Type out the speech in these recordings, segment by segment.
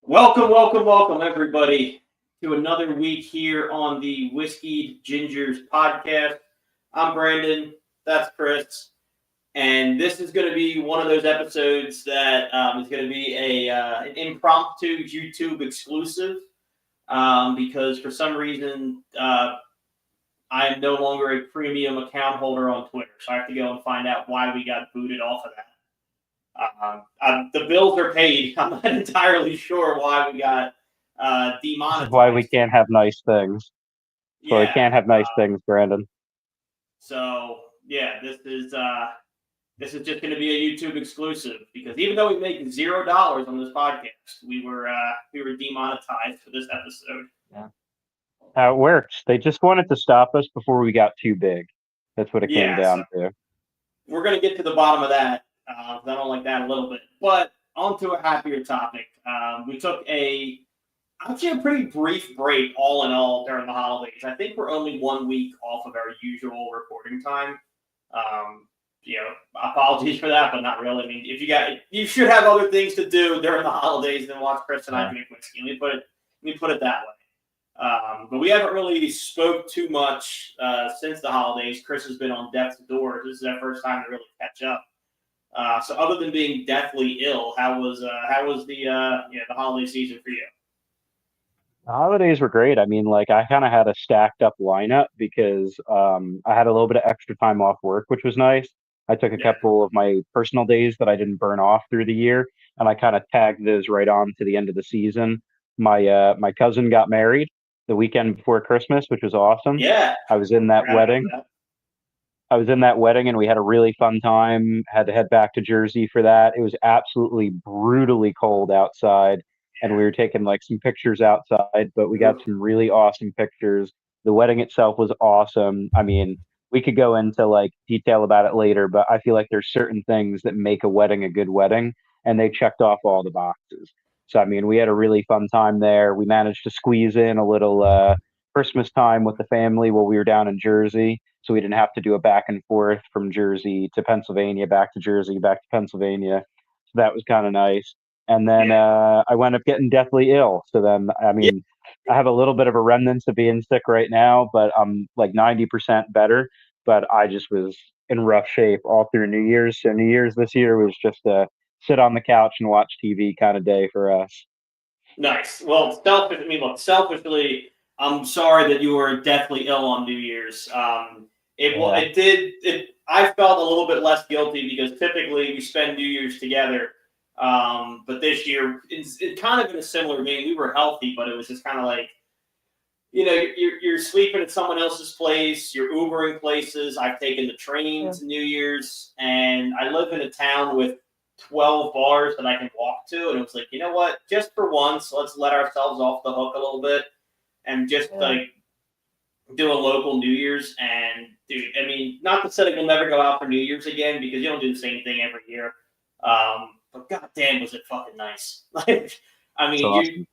Welcome, everybody, to another week here on the Whiskey Gingers podcast. I'm Brandon. That's Chris. And this is going to be one of those episodes that is going to be an impromptu YouTube exclusive because for some reason I am no longer a premium account holder on Twitter. So I have to go and find out why we got booted off of that. The bills are paid. I'm not entirely sure why we got This is why we demonetized can't here. have nice things. So we Yeah. can't have nice things, Brandon. So yeah, this is just going to be a YouTube exclusive because even though we make $0 on this podcast, we were demonetized for this episode. Yeah. How it works. They just wanted to stop us before we got too big. That's what it came Yeah. So down to. we're going to get to the bottom of that. 'Cause I don't like that a little bit. But on to a happier topic. We took actually a pretty brief break all in all during the holidays. I think we're only 1 week off of our usual recording time. Um, Apologies for that, but not really. I mean, you should have other things to do during the holidays than watch Chris and I Yeah. drink whiskey. Let me put it that way. But we haven't really spoke too much since the holidays. Chris has been on death's door. This is our first time to really catch up. So, other than being deathly ill, how was the holiday season for you? The holidays were great. I mean, like I kind of had a stacked up lineup because I had a little bit of extra time off work, which was nice. I took a Yeah, couple of my personal days that I didn't burn off through the year, and I kind of tagged those right on to the end of the season. My cousin got married the weekend before Christmas, which was awesome. yeah. I was in that Forgot about wedding. that. I was in that wedding and we had a really fun time. Had to head back to Jersey for that. It was absolutely brutally cold outside, and we were taking like some pictures outside, but we got Oof. some really awesome pictures. The wedding itself was awesome. I mean, we could go into like detail about it later, but I feel like there's certain things that make a wedding a good wedding, and they checked off all the boxes. So I mean, we had a really fun time there. We managed to squeeze in a little Christmas time with the family while we were down in Jersey, so we didn't have to do a back and forth from Jersey to Pennsylvania, back to Jersey, back to Pennsylvania. So that was kind of nice. And then Yeah, I wound up getting deathly ill. So then, I yeah. mean, I have a little bit of a remnants of being sick right now, but I'm like 90% better. But I just was in rough shape all through New Year's. So New Year's this year was just a sit on the couch and watch TV kind of day for us. Nice. Well, selfishly, I'm sorry that you were deathly ill on New Year's. Yeah. It did it. I felt a little bit less guilty because typically we spend New Year's together. But this year, it's kind of in a similar vein. We were healthy, but it was just kind of like you're sleeping at someone else's place. You're Ubering places. I've taken the train Yeah. to New Year's, and I live in a town with 12 bars that I can walk to. And it was like, you know what? Just for once, let's let ourselves off the hook a little bit and just Yeah. like do a local New Year's. And dude, I mean, not to say that we'll never go out for New Year's again because you don't do the same thing every year. But goddamn, was it fucking nice? Like, I It's mean, you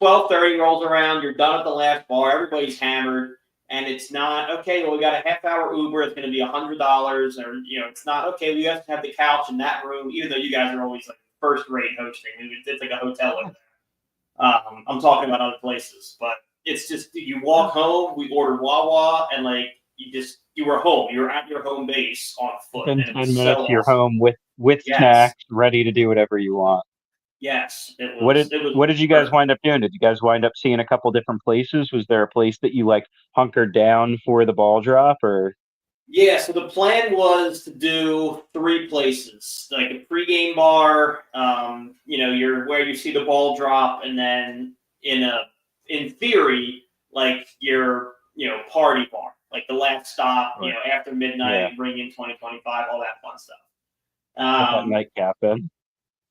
awesome. 12:30 rolls around, you're done at the last bar, everybody's hammered, and it's not okay. Well, we got a half-hour Uber. It's going to be $100, or it's not okay. We have to have the couch in that room, even though you guys are always like first-rate hosting. It's like a hotel over there. I'm talking about other places, but it's just you walk home. We ordered Wawa, and like you were home. You were at your home base on foot, Within and it was 10 so minutes, you're awesome. home with Yes, snacks, ready to do whatever you want. yes, it What was did it was what did you guys perfect. wind up doing? Did you guys wind up seeing a couple different places? Was there a place that you like hunkered down for the ball drop or Yeah, so the plan was to do three places, like a pregame bar, you're where you see the ball drop, and then in theory, like your party bar, like the last stop, or after midnight, yeah, you bring in 2025, all that fun stuff. get that Um, nightcap in?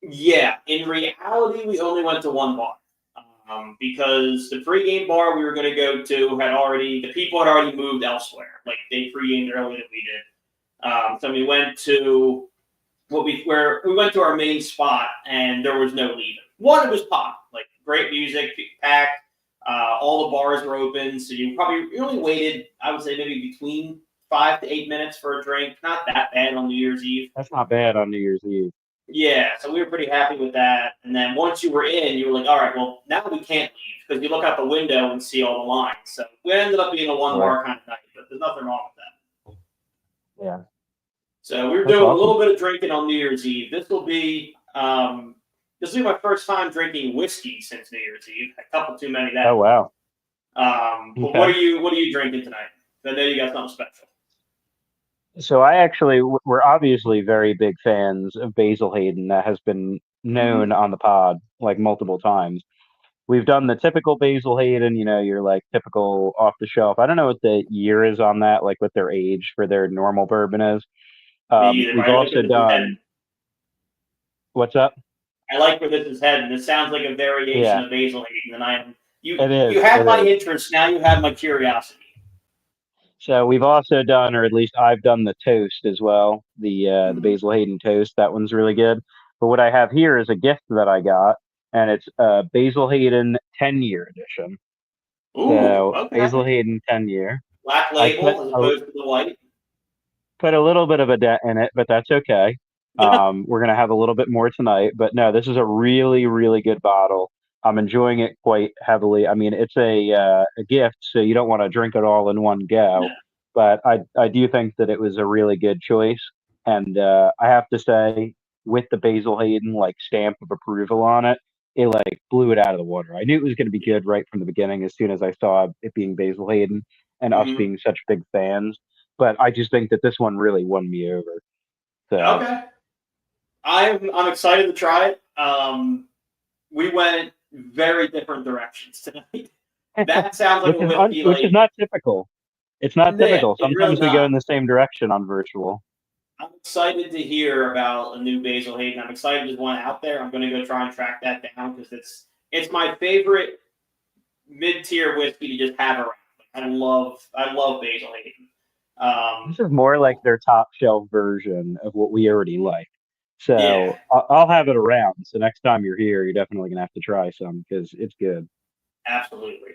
yeah, in reality, we only went to one bar because the pregame bar we were going to go to the people had already moved elsewhere, like they pregamed earlier than we did. So we went to where we went to our main spot, and there was no leaving. One, it was pop, like great music, packed. All the bars were open, so you only waited, I would say, maybe between 5 to 8 minutes for a drink. Not that bad on New Year's Eve. That's not bad on New Year's Eve. Yeah, so we were pretty happy with that. And then once you were in, you were like, all right, well, now we can't leave because you look out the window and see all the lines. So we ended up being a one Right. bar kind of night, but there's nothing wrong with that. Yeah. So we were That's doing a awesome. little bit of drinking on New Year's Eve. This will be my first time drinking whiskey since New Year's Eve. A couple too many that. Oh wow. But Okay. what are you drinking tonight? I know you got something special. So I actually we're obviously very big fans of Basil Hayden. That has been known Mm-hmm. on the pod like multiple times. We've done the typical Basil Hayden, your like typical off the shelf. I don't know what the year is on that, like what their age for their normal bourbon is. Me either, but We've I like also where this is done heading. what's up? I like where this is heading. This sounds like a variation Yeah, of Basil Hayden, and I am it you is. have It my is. interest. Now you have my curiosity. So we've also done, or at least I've done the toast as well, the Mm. Basil Hayden toast. That one's really good. But what I have here is a gift that I got, and it's Basil Hayden 10-year edition. Ooh, So Basil okay. Hayden 10-year. Black I label as opposed to the white. put a little bit of a dent in it, but that's okay. We're gonna have a little bit more tonight, but no, this is a really, really good bottle. I'm enjoying it quite heavily. I mean, it's a gift, so you don't want to drink it all in one No. go. But I do think that it was a really good choice, and I have to say, with the Basil Hayden like stamp of approval on it, it like blew it out of the water. I knew it was going to be Yeah. good right from the beginning as soon as I saw it being Basil Hayden and us Mm-hmm. being such big fans. But I just think that this one really won me over. So Okay. I'm excited to try it. We went very different directions tonight. That sounds like a whiskey. which is Like, not typical. It's not yeah, typical. it's really Sometimes we go not. in the same direction on virtual. I'm excited to hear about a new Basil Hayden. I'm excited there's one out there. I'm going to go try and track that down because it's my favorite mid tier whiskey to just have around. I love Basil Hayden. This Um, is more like their top shelf version of what we already like. yeah, So I'll have it around. So next time you're here, you're definitely gonna have to try some because it's good. absolutely.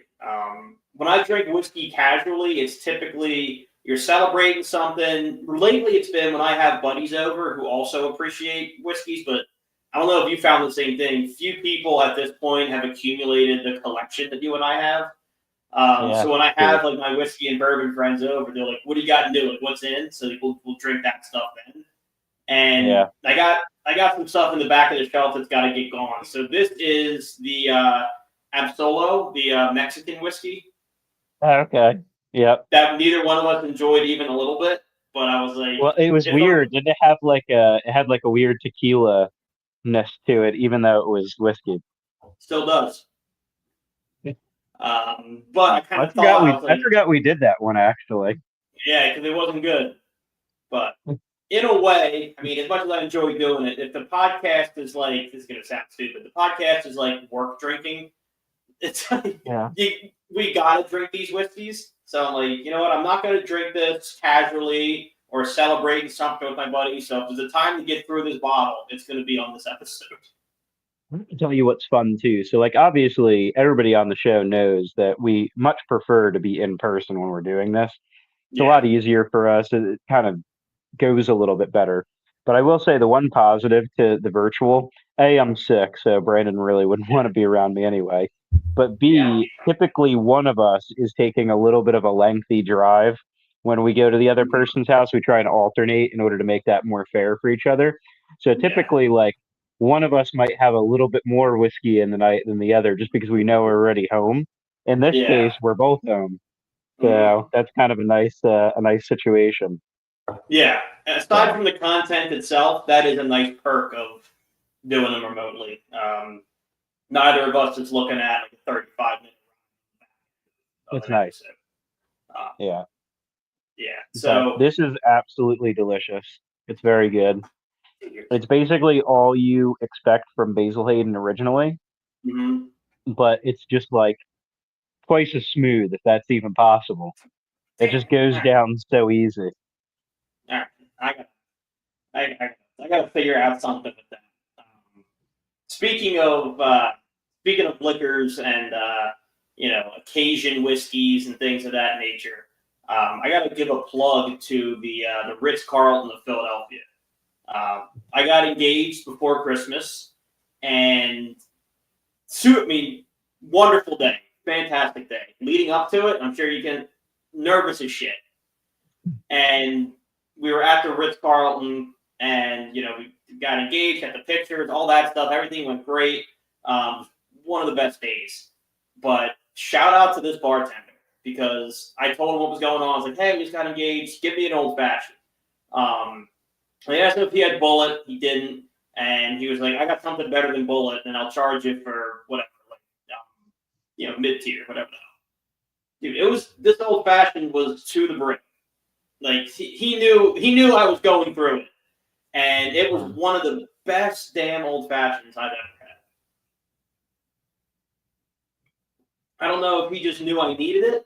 When I drink whiskey casually, it's typically you're celebrating something. Lately, it's been when I have buddies over who also appreciate whiskeys, but I don't know if you found the same thing. Few people at this point have accumulated the collection that you and I have. Yeah, So when I true. have like my whiskey and bourbon friends over, they're like, "What do you got new? Like, what's in?" So we'll drink that stuff then. And Yeah. I got some stuff in the back of the shelf that's got to get gone. So this is the Absolo, the Mexican whiskey Okay. Yep. that neither one of us enjoyed even a little bit. But I was like, Well, it was if I'm weird. Did it have like a? It had like a weird tequila ness to it, even though it was whiskey. still does. But I kind I of forgot thought I we was I like, forgot we did that one actually. yeah, because it wasn't good. But in a way, I mean, as much as I enjoy doing it, if the podcast is like, this is going to sound stupid, the podcast is like work drinking, it's like, Yeah. we got to drink these whiskeys. So I'm like, you know what? I'm not going to drink this casually or celebrating something with my buddy. So if there's a time to get through this bottle, it's going to be on this episode. Let me tell you what's fun too. So, like, obviously, everybody on the show knows that we much prefer to be in person when we're doing this. It's a Yeah. lot easier for us. It kind of goes a little bit better. But I will say the one positive to the virtual, A, I'm sick, so Brandon really wouldn't want to be around me anyway. But Yeah. B, typically one of us is taking a little bit of a lengthy drive. When we go to the other person's house, we try and alternate in order to make that more fair for each other. So Yeah. typically, like, one of us might have a little bit more whiskey in the night than the other just because we know we're already home. In this Yeah. case, we're both home. Mhm. So that's kind of a nice situation. Yeah. Aside So from the content itself, that is a nice perk of doing them remotely. Neither of us is looking at like a 35-minute of it's an nice. episode. Uh, Yeah. yeah. But So, this is absolutely delicious. It's very good. It's basically all you expect from Basil Hayden originally, mhm. but it's just like twice as smooth, if that's even possible. It Damn. just goes All right. down so easy. All right. I got. I got to figure out something with that. Um, speaking of liquors and occasion whiskeys and things of that nature, I got to give a plug to the Ritz Carlton of Philadelphia. I got engaged before Christmas, and wonderful day, fantastic day. Leading up to it, I'm sure you can, nervous as shit. And we were at the Ritz-Carlton, and we got engaged, got the pictures, all that stuff. Everything went great. One of the best days. But shout out to this bartender, because I told him what was going on. I was like, hey, we just got engaged. Give me an old fashioned. I asked him if he had Bullet. He didn't. And he was like, I got something better than Bullet, and I'll charge you for whatever, mid-tier, whatever. Dude, this old fashioned was to the brim. Like, he knew I was going through it. And it was one of the best damn old fashions I've ever had. I don't know if he just knew I needed it,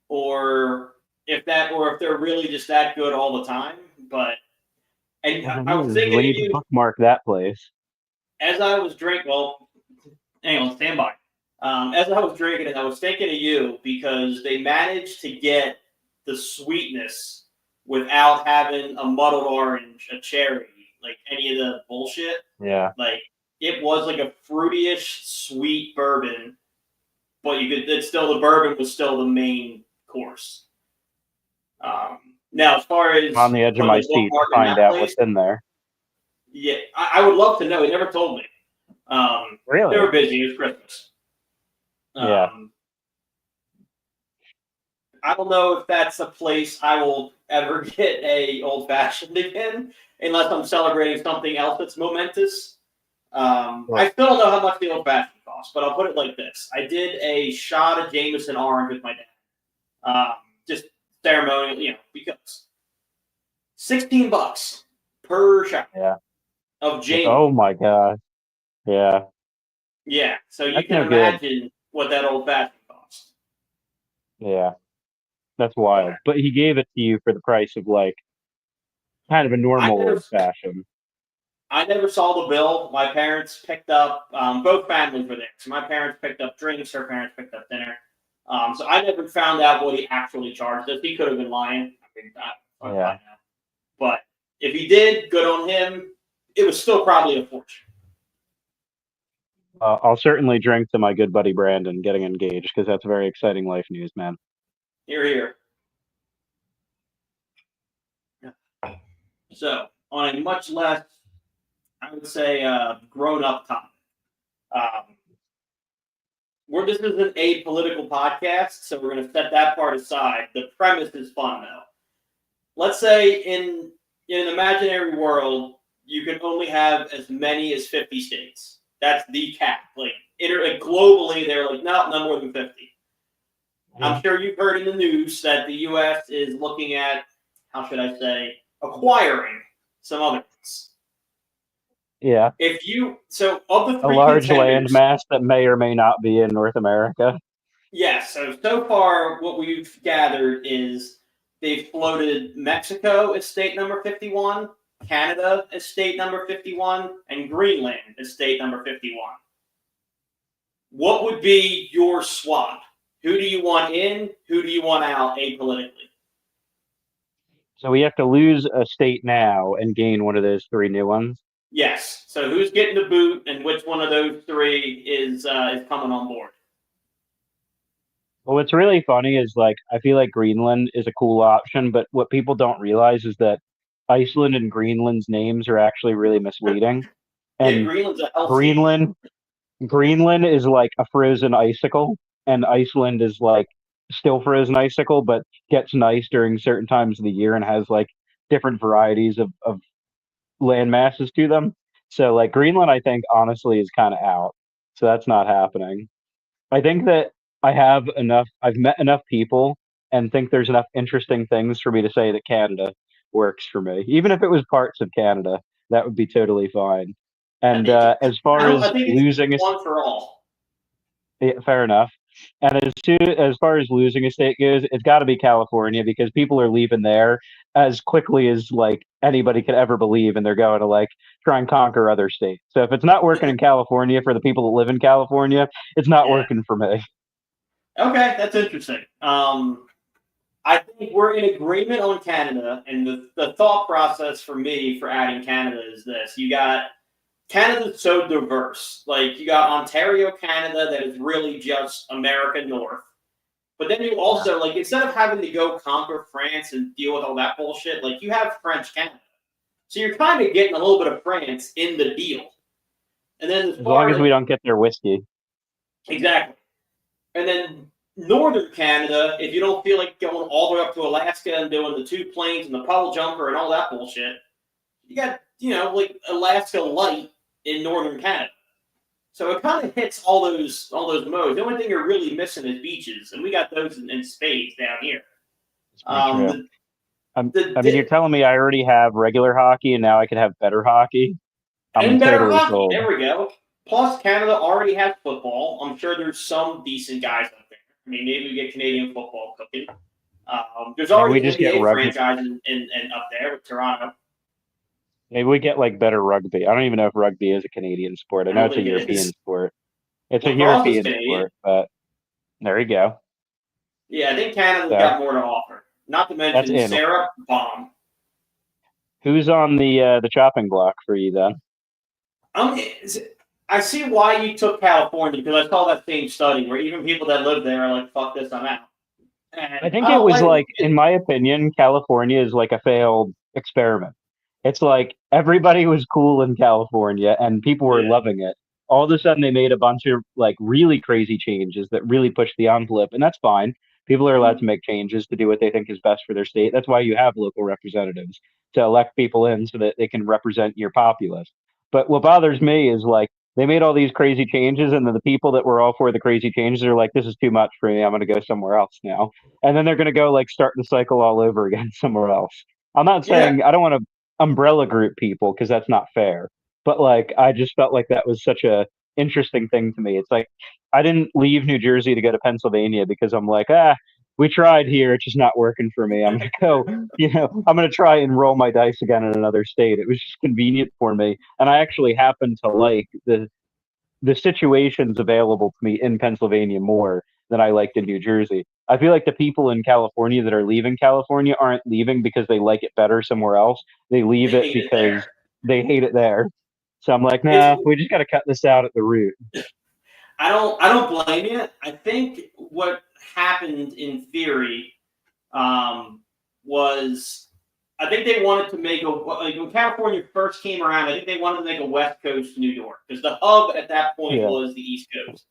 or if they're really just that good all the time. But I was thinking we need to bookmark that place. As I was drinking, hang on, stand by. As I was drinking it, I was thinking of you, because they managed to get the sweetness without having a muddled orange, a cherry, like any of the bullshit. Yeah. Like, it was like a fruity-ish, sweet bourbon, but the bourbon was still the main course. Now, as far as on the edge of my seat to find out what's in there. Yeah, I would love to know. He never told me. Really? They were busy. It was Christmas. Yeah. I don't know if that's a place I will ever get a old fashioned again, unless I'm celebrating something else that's momentous. I still don't know how much the old fashioned costs, but I'll put it like this: I did a shot of Jameson Orange with my dad, just ceremonial, because $16 per shot. Yeah. Of Jameson. Oh my god. Yeah. Yeah. So you That's can imagine what that old fashioned cost. Yeah. That's wild. But he gave it to you for the price of kind of a normal old fashioned. I never saw the bill. My parents picked up, both families were there. So my parents picked up drinks, her parents picked up dinner. So I never found out what he actually charged us. He could have been lying. Yeah. But if he did, good on him. It was still probably a fortune. I'll certainly drink to my good buddy Brandon getting engaged, because that's very exciting life news, man. Hear, hear. So, on a much less, I would say, grown-up topic. This isn't a political podcast, so we're going to set that part aside. The premise is fun, though. Let's say in an imaginary world, you can only have as many as 50 states. That's the cap. Globally, they're like, no more than 50. I'm sure you've heard in the news that the U.S. is looking at, how should I say, acquiring some other ones. Yeah. Of the three a large landmass that may or may not be in North America. Yes. So far, what we've gathered is they've floated Mexico as state number 51, Canada as state number 51, and Greenland as state number 51. What would be your swap? Who do you want in? Who do you want out apolitically? So we have to lose a state now and gain one of those three new ones? Yes. So who's getting the boot, and which one of those three is coming on board? Well, what's really funny is I feel like Greenland is a cool option, but what people don't realize is that Iceland and Greenland's names are actually really misleading. And Greenland's a Greenland is like a frozen icicle, and Iceland is still frozen icicle, but gets nice during certain times of the year and has different varieties of land masses to them. So Greenland, I think honestly is kind of out. So that's not happening. I think that I've met enough people and think there's enough interesting things for me to say that Canada works for me. Even if it was parts of Canada, that would be totally fine. And as far as losing one for all. Yeah, fair enough. And as far as losing a state goes, it's got to be California, because people are leaving there as quickly as anybody could ever believe, and they're going to try and conquer other states. So if it's not working in California for the people that live in California, it's not working for me. Okay, that's interesting. I think we're in agreement on Canada, and the thought process for me for adding Canada is this: you got Canada's so diverse. Like you got Ontario, Canada, that is really just America North. But then you Yeah. also like instead of having to go conquer France and deal with all that bullshit, like you have French Canada. So you're kind of getting a little bit of France in the deal. And then as As long far as as we don't get their whiskey. exactly. And then northern Canada, if you don't feel like going all the way up to Alaska and doing the two planes and the puddle jumper and all that bullshit, you got, like Alaska Light in northern Canada. So it kind of hits all those modes. The only thing you're really missing is beaches, and we got those in spades down here. It's pretty true. The, I mean, you're the telling me I already have regular hockey and now I could have better hockey? I'm and better totally hockey. sold. There we go. Plus, Canada already has football. I'm sure there's some decent guys out there. I mean, maybe we get Canadian football cooking. There's Maybe we already an just get NBA rugby. franchise in up there with Toronto. Maybe we get like better rugby. I don't even know if rugby is a Canadian sport. I I know don't it's a think it European is. sport. It's a Lacrosse is European Canadian. sport, but there you go. Yeah, I think Canada's So got more to offer. Not to that's mention in. Sarah Bomb. Who's on the chopping block for you then? Um, I see why you took California because I saw that same study where even people that live there are like, "Fuck this, I'm out." I And think I it don't was blame like, in my opinion, California is like a failed experiment. It's like everybody was cool in California and people were yeah. loving it. All of a sudden, they made a bunch of like really crazy changes that really pushed the envelope, and that's fine. People are allowed to Mhm. make changes to do what they think is best for their state. That's why you have local representatives to elect people in so that they can represent your populace. But what bothers me is like they made all these crazy changes, and then the people that were all for the crazy changes are like, "This is too much for me. I'm going to go somewhere else now." And then they're going to go like start the cycle all over again somewhere else. I'm not Yeah, saying I don't want to umbrella group people because that's not fair, but like I just felt like that was such a interesting thing to me. It's like I didn't leave New Jersey to go to Pennsylvania because I'm like, we tried here, it's just not working for me. I'm gonna go, I'm gonna try and roll my dice again in another state. It was just convenient for me, and I actually happen to like the situations available to me in Pennsylvania more than I liked in New Jersey. I feel like the people in California that are leaving California aren't leaving because they like it better somewhere else. They leave they it hate it there. because they hate it there. So I'm like, It's nah, we just got to cut this out at the root. I don't blame you. I think what happened in theory was I think they wanted to make a like when California first came around. I think they wanted to make a West Coast New York because the hub at that point Yeah, was the East Coast.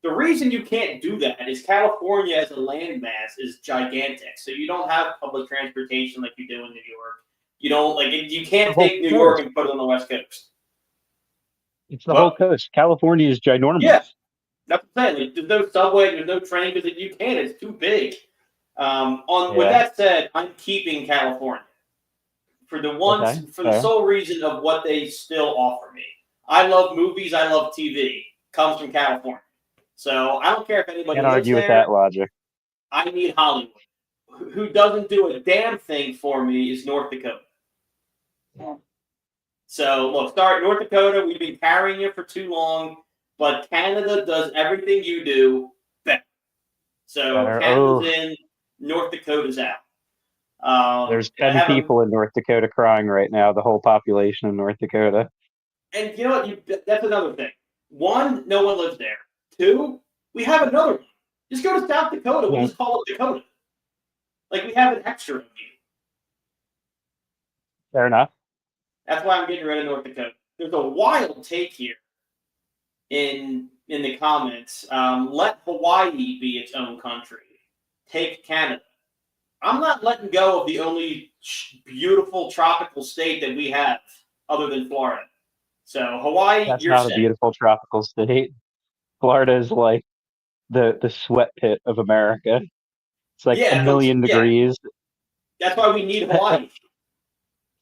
The reason you can't do that is California as a landmass is gigantic, so you don't have public transportation like you do in New York. You don't like you the can't whole take New York coast. and put it on the West Coast. It's the whole Well, coast. California is yeah, ginormous. that's what I'm saying. Like, there's no subway, there's no train because you can't. It's too big. On with Yeah. that said, I'm keeping California Okay. for the Fair. sole reason of what they still offer me. I love movies. I love TV. Comes from California, so I don't care if anybody Can't lives argue with there. that logic. I need Hollywood. Who doesn't do a damn thing for me is North Dakota. So look, start North Dakota. We've been carrying you for too long, but Canada does everything you do better. So Better. Canada's Oh, in, North Dakota's out. there's I 10 have a, people in North Dakota crying right now, the whole population of North Dakota. and you know what? That's another thing. One, no one lives there. Two, we have another one. Just go to South Dakota. We'll Yeah. just call it Dakota. Like we have an extra of you. Fair enough. That's why I'm getting rid of North Dakota. There's a wild take here in the comments. Let Hawaii be its own country. Take Canada. I'm not letting go of the only beautiful tropical state that we have, other than Florida. So Hawaii, That's you're not a set. beautiful tropical state. Florida is like the sweat pit of America. It's like a Yeah, million yeah. degrees. That's why we need Hawaii.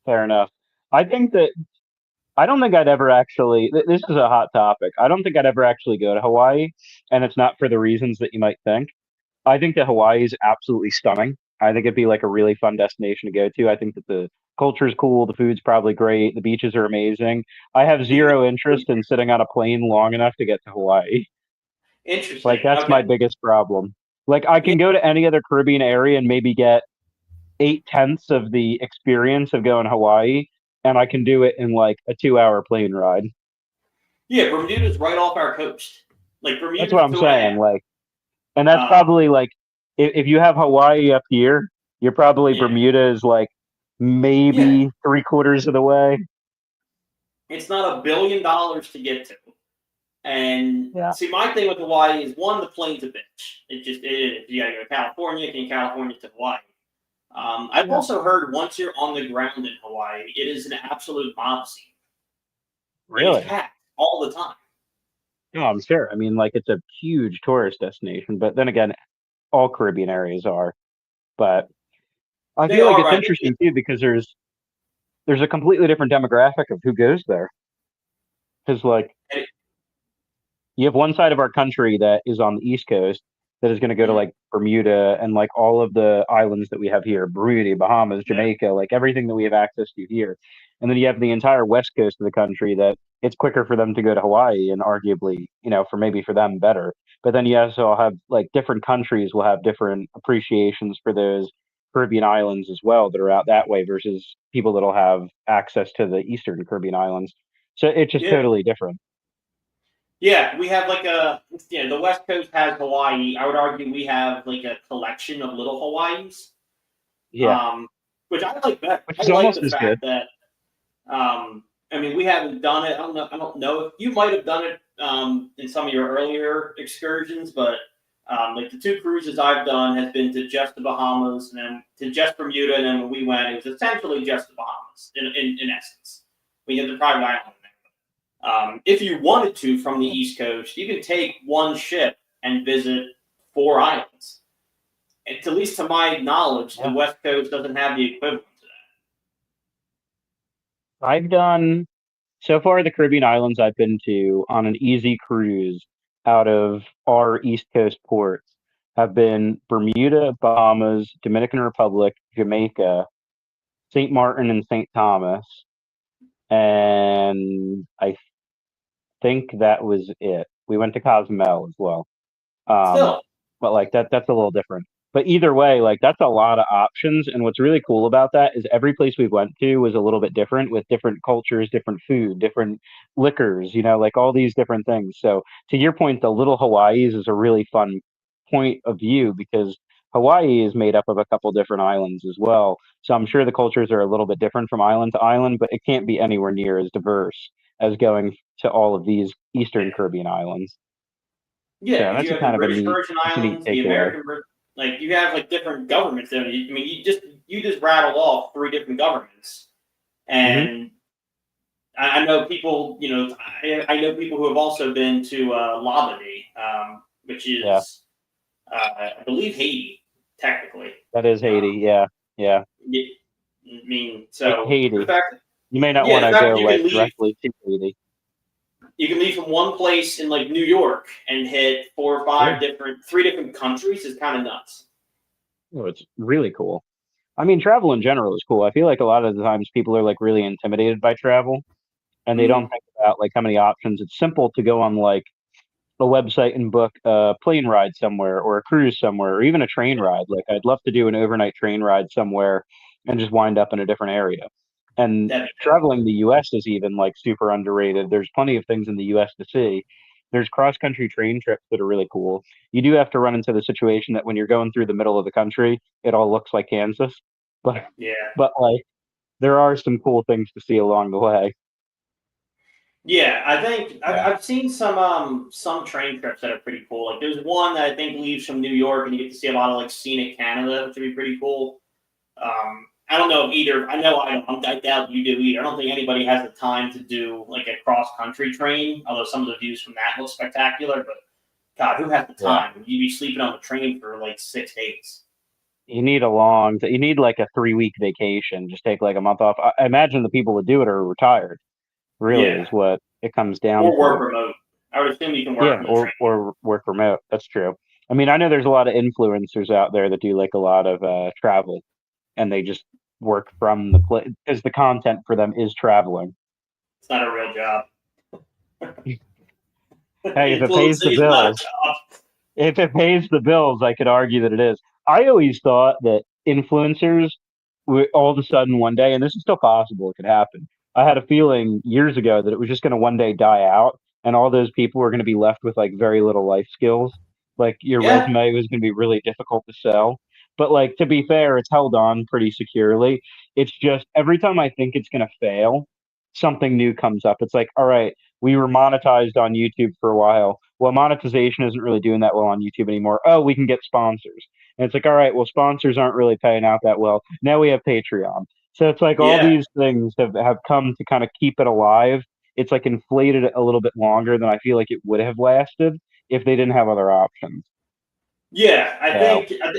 Fair enough. I think that I don't think I'd ever actually. This is a hot topic. I don't think I'd ever actually go to Hawaii, and it's not for the reasons that you might think. I think that Hawaii is absolutely stunning. I think it'd be like a really fun destination to go to. I think that the culture is cool, the food's probably great, the beaches are amazing. I have zero interest in sitting on a plane long enough to get to Hawaii. Like Interesting. that's Okay. my biggest problem. Like I can go to any other Caribbean area and maybe get 8/10 of the experience of going to Hawaii, and I can do it in like a 2-hour plane ride. Yeah, Bermuda's right off our coast. Like That's what Bermuda's I'm two and a saying. half. Like, and that's Um, probably like if you have Hawaii up here, you're probably yeah, Bermuda is like yeah. maybe 3/4 of the way. It's not $1 billion to get to. And Yeah. see, my thing with Hawaii is one, the plane's a bitch. It is. You gotta go to California, can California to Hawaii. I've Yeah. also heard once you're on the ground in Hawaii, it is an absolute mob scene. Like it's Really? packed all the time. No, I'm sure. I mean, like it's a huge tourist destination, but then again, all Caribbean areas are. But I They feel like are it's right. interesting too because there's a completely different demographic of who goes there. Because like you have one side of our country that is on the East Coast that is going to go to Mhm. like Bermuda and like all of the islands that we have here, Bermuda, Bahamas, Yeah, Jamaica, like everything that we have access to here. And then you have the entire West Coast of the country that it's quicker for them to go to Hawaii and arguably, for maybe for them better. But then you also have like different countries will have different appreciations for those Caribbean islands as well that are out that way versus people that'll have access to the Eastern Caribbean islands. So it's just yeah, totally different. yeah. We have like the West Coast has Hawaii. I would argue we have like a collection of little Hawaiis, Yeah. which I like better. Which I is like almost the as good. fact that I mean, we haven't done it. I don't know if you might have done it in some of your earlier excursions, but like the two cruises I've done has been to just the Bahamas and then to just Bermuda, and then when we went, it was essentially just the Bahamas in essence. We had the private island there. If you wanted to from the East Coast, you can take one ship and visit 4 islands. And at least to my knowledge, the Yeah. West Coast doesn't have the equivalent to I've done so far the Caribbean islands I've been to on an easy cruise out of our East Coast ports have been Bermuda, Bahamas, Dominican Republic, Jamaica, St. Martin, and St. Thomas. And I think that was it. We went to Cozumel as well. that. Um, Still, but like that's a little different. But either way, like that's a lot of options. And what's really cool about that is every place we went to was a little bit different with different cultures, different food, different liquors, like all these different things. So to your point, the little Hawaii's is a really fun point of view because Hawaii is made up of a couple different islands as well. So I'm sure the cultures are a little bit different from island to island, but it can't be anywhere near as diverse as going to all of these Eastern yeah. Caribbean islands. Yeah, So because that's you a have the kind of British Virgin a neat Islands, the takeaway. Like you have like different governments. I mean, you just rattled off three different governments, Hmm. and I know people. I know people who have also been to Labadee, which Yeah, is I believe Haiti, technically. that is Um, Haiti. Yeah, yeah. yeah, I mean, Like so the Haiti. fact, You may not yeah, want the to fact that go like directly to Haiti. you can leave from one place in like New York and hit Yeah. three different countries is kind of nuts. Oh, it's really cool. I mean, travel in general is cool. I feel like a lot of the times people are like really intimidated by travel and they don't Mm-hmm. think about like how many options. It's simple to go on like a website and book a plane ride somewhere or a cruise somewhere or even a train ride. Like I'd love to do an overnight train ride somewhere and just wind up in a different area. And That'd be dope. traveling the US is even like super underrated. There's plenty of things in the US to see. There's cross country train trips that are really cool. You do have to run into the situation that when you're going through the middle of the country, it all looks like Kansas. But Yeah. but like there are some cool things to see along the way. Yeah, I think Yeah. I've seen some train trips that are pretty cool. Like there's one that I think leaves from New York and you get to see a lot of like scenic Canada, which would be pretty cool. I don't know if either. I know I doubt you do either. I don't think anybody has the time to do like a cross country train. Although some of the views from that look spectacular, but God, who has the Yeah. time? You'd be sleeping on the train for like 6 days. You need like a 3 week vacation. Just take like a month off. I imagine the people that do it are retired, really, Yeah, is what it comes down or work to. remote. I would assume you can work Yeah, from the train. or work remote. That's true. I mean, I know there's a lot of influencers out there that do like a lot of travel and they just work from the place because the content for them is traveling. It's not a real job. Hey, if It's, it well, pays the it's not a bills, job. If it pays the bills, I could argue that it is. I always thought that influencers were all of a sudden one day, and this is still possible, it could happen. I had a feeling years ago that it was just going to one day die out, and all those people were going to be left with like very little life skills. Like your Yeah, resume was going to be really difficult to sell. But like to be fair, it's held on pretty securely. It's just every time I think it's going to fail, something new comes up. It's like, all right, we were monetized on YouTube for a while. Well, monetization isn't really doing that well on YouTube anymore. Oh, we can get sponsors. And it's like, all right, well, sponsors aren't really paying out that well. Now we have Patreon. So it's like all yeah. these things have come to kind of keep it alive. It's like inflated it a little bit longer than I feel like it would have lasted if they didn't have other options. Yeah, So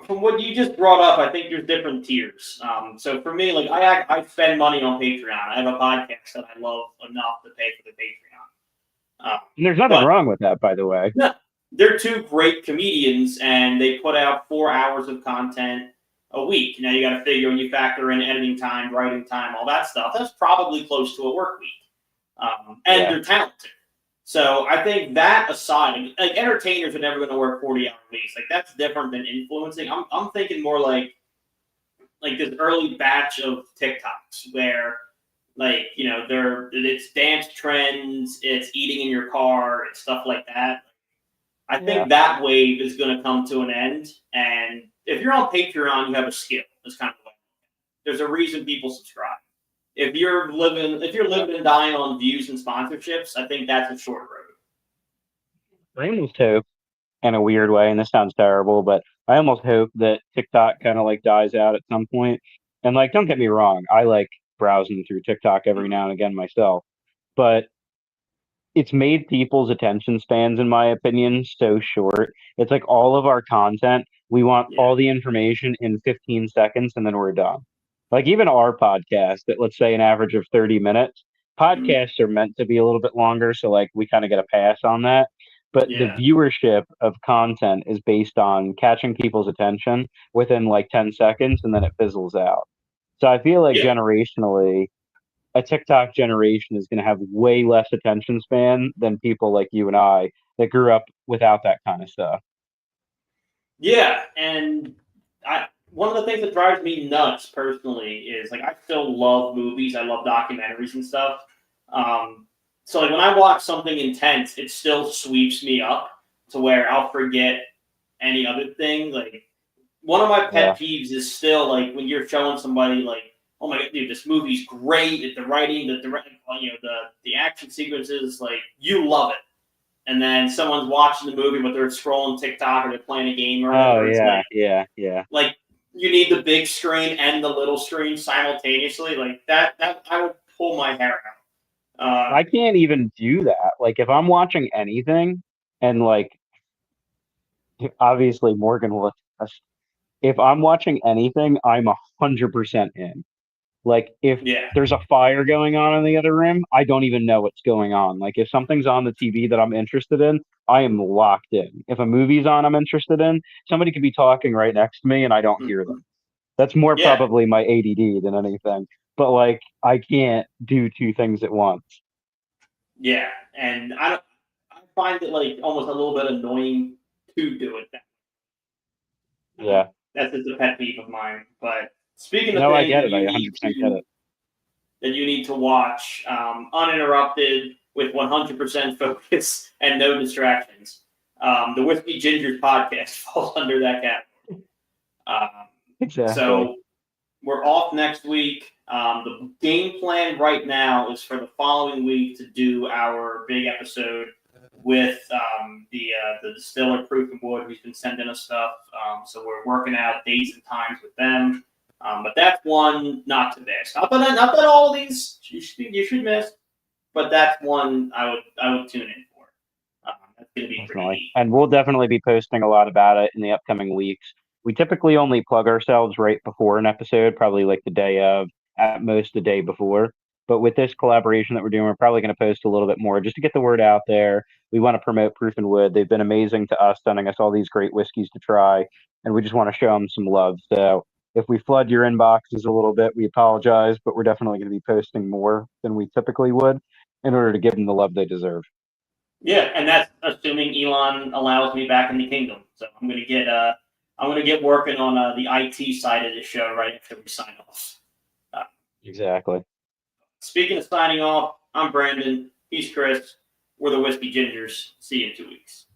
from what you just brought up, I think there's different tiers. So for me, like I spend money on Patreon. I have a podcast that I love enough to pay for the Patreon. and there's nothing But wrong with that, by the way. no, they're two great comedians, and they put out 4 hours of content a week. Now you got to figure when you factor in editing time, writing time, all that stuff. That's probably close to a work week. And Yeah. they're talented. So I think that aside, like entertainers are never going to work 40-hour weeks. Like that's different than influencing. I'm thinking more like this early batch of TikToks where like it's dance trends, it's eating in your car, it's stuff like that. I Yeah. think that wave is going to come to an end. And if you're on Patreon, you have a skill. That's kind of the way. There's a reason people subscribe. If you're living and dying on views and sponsorships, I think that's a short road. I almost hope in a weird way, and this sounds terrible, but I almost hope that TikTok kind of like dies out at some point. And like, don't get me wrong, I like browsing through TikTok every Mhm. now and again myself, but it's made people's attention spans, in my opinion, so short. It's like all of our content, we want Yeah. all the information in 15 seconds and then we're done. Like even our podcast, that let's say an average of 30 minutes, Mhm. podcasts are meant to be a little bit longer. So like we kind of get a pass on that. But the Yeah. viewership of content is based on catching people's attention within like 10 seconds and then it fizzles out. So I feel like Yeah. generationally, a TikTok generation is going to have way less attention span than people like you and I that grew up without that kind of stuff. Yeah. And one of the things that drives me nuts personally is like I still love movies. I love documentaries and stuff. Um, so like when I watch something intense, it still sweeps me up to where I'll forget any other thing. Like one of my Yeah. pet peeves is still like when you're showing somebody like, oh my god, dude, this movie's great. The writing, the action sequences, like you love it. And then someone's watching the movie, but they're scrolling TikTok or they're playing a game or Oh whatever. It's yeah, yeah, yeah. like you need the big screen and the little screen simultaneously. Like that I would pull my hair out. I can't even do that. Like if I'm watching anything and like obviously Morgan will attest, if I'm watching anything, I'm 100% in. Like if Yeah. there's a fire going on in the other room, I don't even know what's going on. Like if something's on the TV that I'm interested in, I am locked in. If a movie's on I'm interested in, somebody could be talking right next to me and I don't hear Mhm. them. That's more Yeah. probably my ADD than anything. But like I can't do two things at once. Yeah. And I find it like almost a little bit annoying to do it. Yeah. That's just a pet peeve of mine. But speaking of No, I things get it. I 100% get it. that you need to watch uninterrupted with 100% focus and no distractions, the Whiskey Gingers podcast falls under that category. Um, Exactly. so we're off next week. The game plan right now is for the following week to do our big episode with the distiller Proof and Wood, who's been sending us stuff. So we're working out dates and times with them. But that's one not to miss. Not that all of these you should miss, but that's one I would tune in for. That's going to be pretty Definitely. neat. And we'll definitely be posting a lot about it in the upcoming weeks. We typically only plug ourselves right before an episode, probably like the day of, at most the day before. But with this collaboration that we're doing, we're probably going to post a little bit more just to get the word out there. We want to promote Proof and Wood. They've been amazing to us, sending us all these great whiskeys to try, and we just want to show them some love. So if we flood your inboxes a little bit, we apologize, but we're definitely going to be posting more than we typically would in order to give them the love they deserve. Yeah, and that's assuming Elon allows me back in the kingdom. So I'm gonna get working on the IT side of the show right after we sign off. Uh, Exactly. Speaking of signing off, I'm Brandon. He's Chris. We're the Whiskey Gingers. See you in 2 weeks.